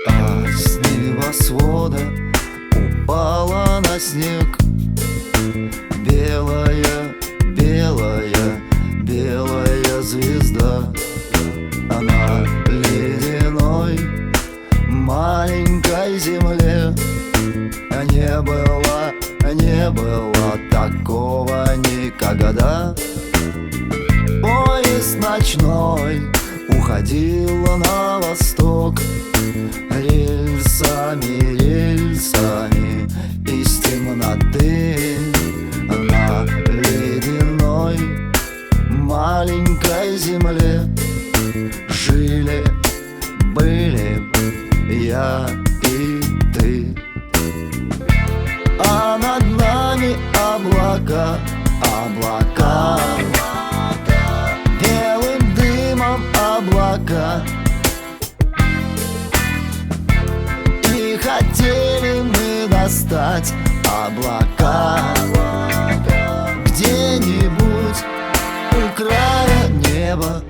А с небосвода упала на снег белая, белая, белая звезда. Она ледяной маленькой земле. Не было такого никогда. Поезд ночной уходил на восток рельсами, рельсами из темноты. На ледяной маленькой земле жили, были я и ты. А над нами облака, облака, белым дымом облака. И хотели мы достать облака где-нибудь у края неба.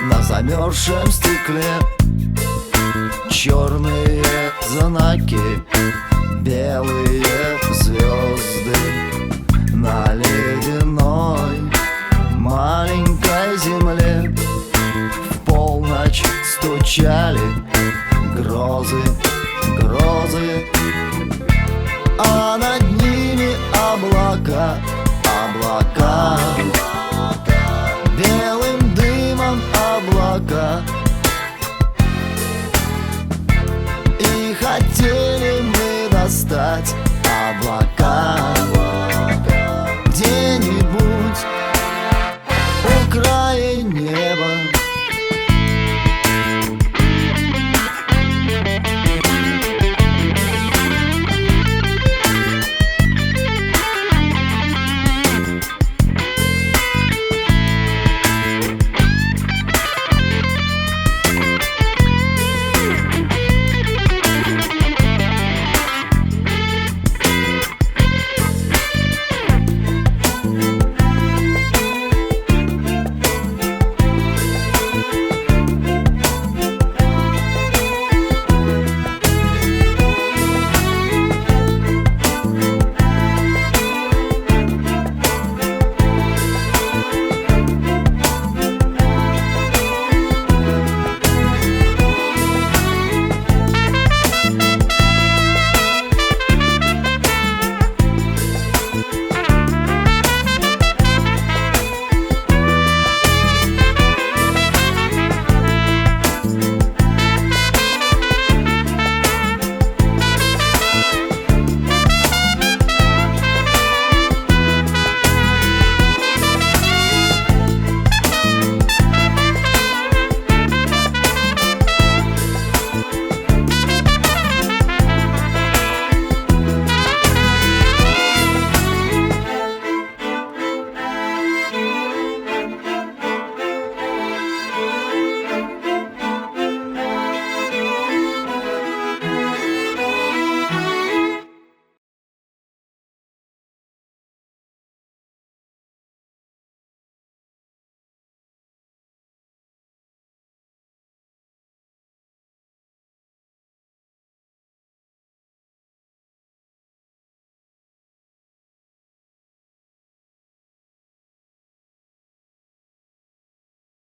На замерзшем стекле черные знаки, белые звезды. На ледяной маленькой земле в полночь стучали грозы, грозы. А над ними облака, облака, белым дымом облака. И хотели